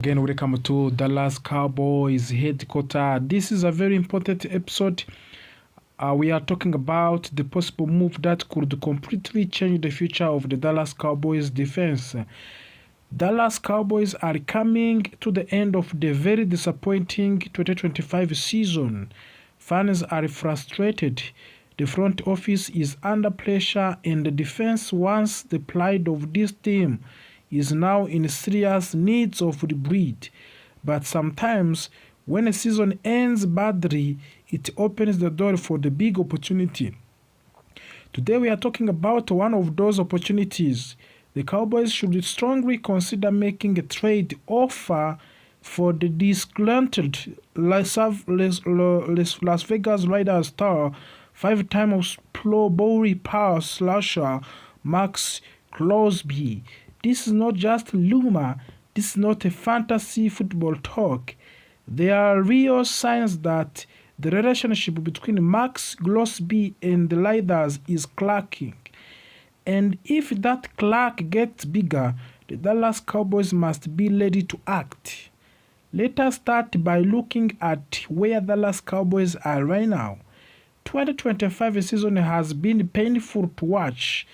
Again, welcome to Dallas Cowboys headquarters. This is a very important episode. We are talking about the possible move that could completely change the future of the Dallas Cowboys defense. Dallas Cowboys are coming to the end of the very disappointing 2025 season. Fans are frustrated. The front office is under pressure, and the defense, once the pride of this team, is now in serious needs of rebuild. But sometimes, when a season ends badly, it opens the door for the big opportunity. Today we are talking about one of those opportunities. The Cowboys should strongly consider making a trade offer for the disgruntled Las Vegas Raiders star, five-time Pro Bowl pass slasher Max Crosby. This is not just rumor. This is not a fantasy football talk. There are real signs that the relationship between Max Crosby and the Raiders is cracking. And if that crack gets bigger, the Dallas Cowboys must be ready to act. Let us start by looking at where Dallas Cowboys are right now. 2025 season has been painful to watch.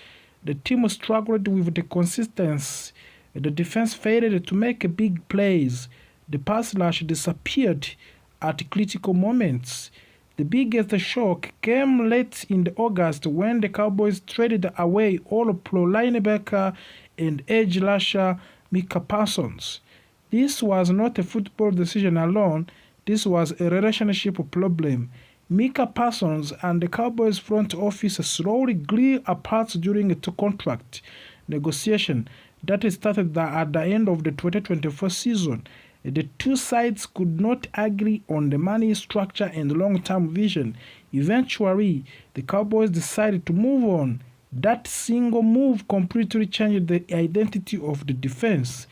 The team struggled with the consistency. The defense failed to make big plays. The pass rush disappeared at critical moments. The biggest shock came late in August when the Cowboys traded away All-Pro linebacker and edge rusher Micah Parsons. This was not a football decision alone. This was a relationship problem. Micah Parsons and the Cowboys front office slowly grew apart during a contract negotiation that started at the end of the 2024 season. The two sides could not agree on the money structure and long-term vision. Eventually, the Cowboys decided to move on. That single move completely changed the identity of the defense.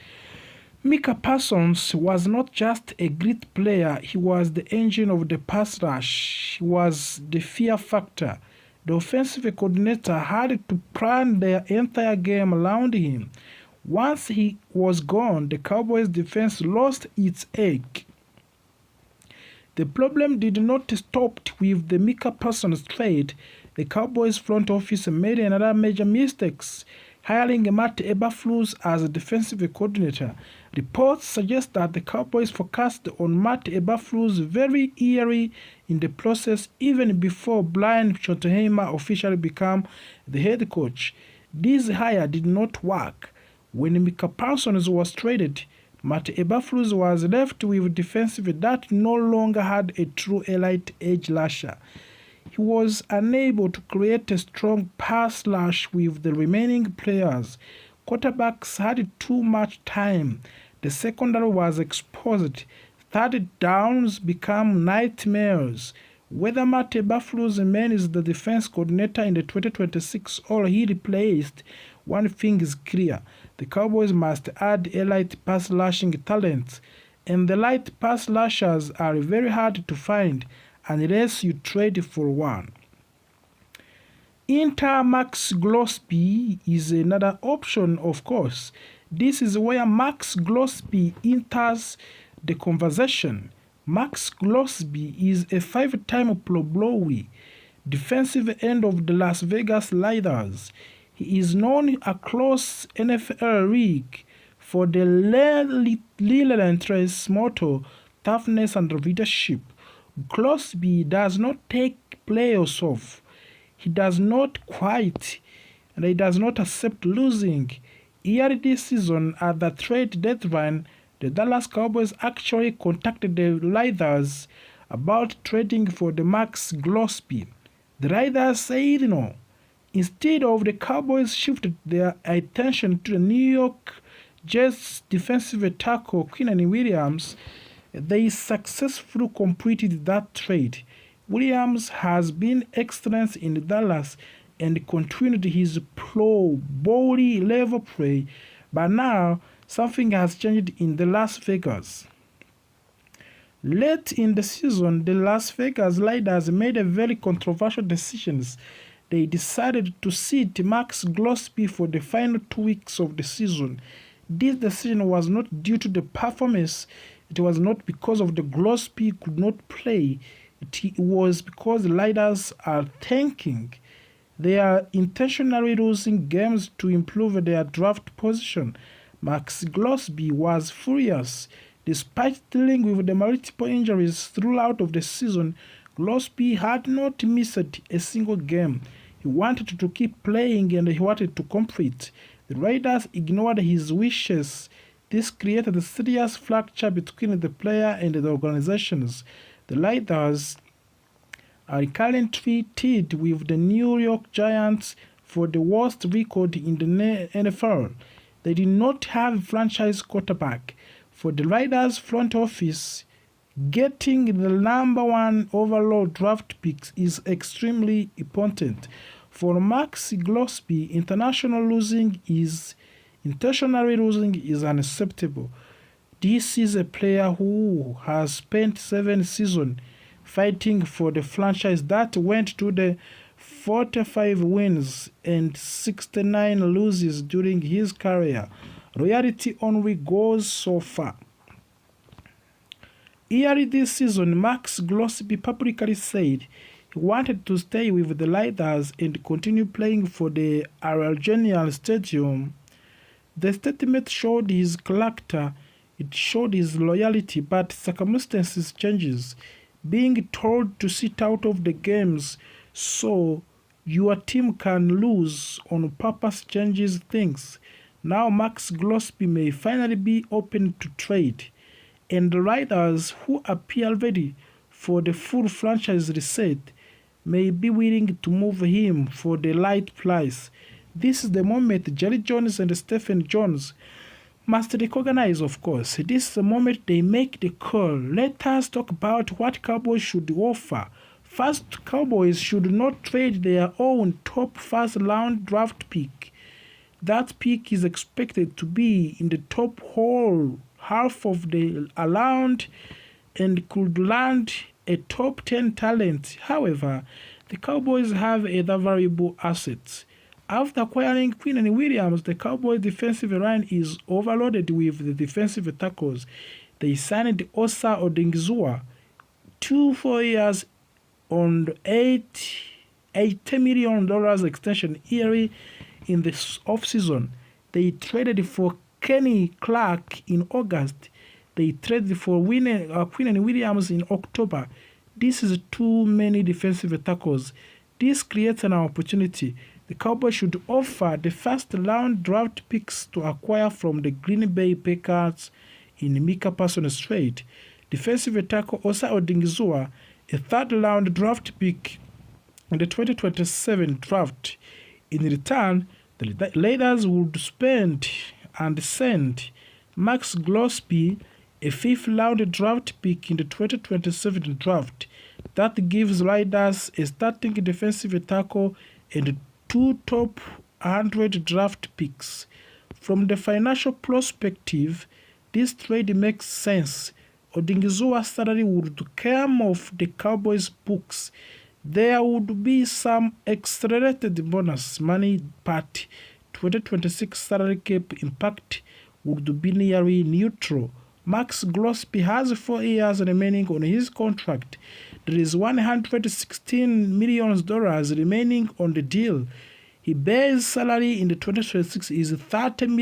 Micah Parsons was not just a great player, he was the engine of the pass rush. He was the fear factor. The offensive coordinator had to plan their entire game around him. Once he was gone, the Cowboys defense lost its edge. The problem did not stop with the Micah Parsons trade. The Cowboys front office made another major mistake, hiring Matt Eberflus as a defensive coordinator. Reports suggest that the Cowboys focused on Matt Eberflus very early in the process, even before Brian Schottenheimer officially became the head coach. This hire did not work. When Micah Parsons was traded, Matt Eberflus was left with defensive that no longer had a true elite edge rusher. He was unable to create a strong pass rush with the remaining players. Quarterbacks had too much time. The secondary was exposed. Third downs became nightmares. Whether Matt Eberflus remains the defense coordinator in the 2026 or he replaced, one thing is clear. The Cowboys must add elite pass rushing talent, and the light pass rushers are very hard to find unless you trade for one. Enter Max Crosby is another option, of course. This is where Max Crosby enters the conversation. Max Crosby is a five-time Pro Bowl defensive end of the Las Vegas Raiders. He is known across NFL league for the relentless motto, toughness and leadership. Crosby does not take players off. He does not quit, and he does not accept losing. Early this season, at the trade deadline, the Dallas Cowboys actually contacted the Raiders about trading for the Max Crosby. The Raiders said no. Instead of the Cowboys shifted their attention to the New York Jets defensive tackle Quinnen Williams. They successfully completed that trade. Williams has been excellent in Dallas and continued his Pro Bowl level play, but now something has changed in the Las Vegas. Late in the season, the Las Vegas Raiders made a very controversial decision. They decided to sit Max Crosby for the final 2 weeks of the season. This decision was not due to the performance. It was not because of the Glosby could not play. It was because the leaders are tanking. They are intentionally losing games to improve their draft position. Max Glosby was furious. Despite dealing with the multiple injuries throughout of the season, Glosby had not missed a single game. He wanted to keep playing and he wanted to compete. The Raiders ignored his wishes. This created a serious fracture between the player and the organizations. The Raiders are currently tied with the New York Giants for the worst record in the NFL. They did not have a franchise quarterback. For the Raiders front office, getting the number one overall draft picks is extremely important. For Max Glosby, intentionally losing is unacceptable. This is a player who has spent 7 seasons fighting for the franchise that went to the 45 wins and 69 losses during his career. Loyalty only goes so far. Early this season, Max Glosby publicly said he wanted to stay with the Raiders and continue playing for the Allegiant Stadium. The statement showed his character, it showed his loyalty, but circumstances changes. Being told to sit out of the games so your team can lose on purpose changes things. Now Max Glosby may finally be open to trade, and the Raiders, who appear ready for the full franchise reset, may be willing to move him for the right price. This is the moment Jerry Jones and Stephen Jones must recognize, of course. This is the moment they make the call. Let us talk about what Cowboys should offer. First, Cowboys should not trade their own top first round draft pick. That pick is expected to be in the top whole half of the round and could land a top 10 talent. However, the Cowboys have other valuable assets. After acquiring Quinn and Williams, the Cowboys' defensive line is overloaded with the defensive tackles. They signed Osa Odingizua 4 years on $80 million extension early in the offseason. They traded for Kenny Clark in August. They traded for Quinn and Williams in October. This is too many defensive tackles. This creates an opportunity. The Cowboys should offer the first round draft picks to acquire from the Green Bay Packers in Micah Parsons trade. Defensive tackle Osa Odingizua, a third round draft pick in the 2027 draft. In return, the Raiders would spend and send Max Glosby, a fifth round draft pick in the 2027 draft. That gives Raiders a starting defensive tackle and 2 top 100 draft picks. From the financial perspective, this trade makes sense. Odingizua's salary would come off the Cowboys' books. There would be some accelerated bonus money, but 2026 salary cap impact would be nearly neutral. Max Glosby has 4 years remaining on his contract. There is $116 million remaining on the deal. His base salary in the 2026 is $30 million.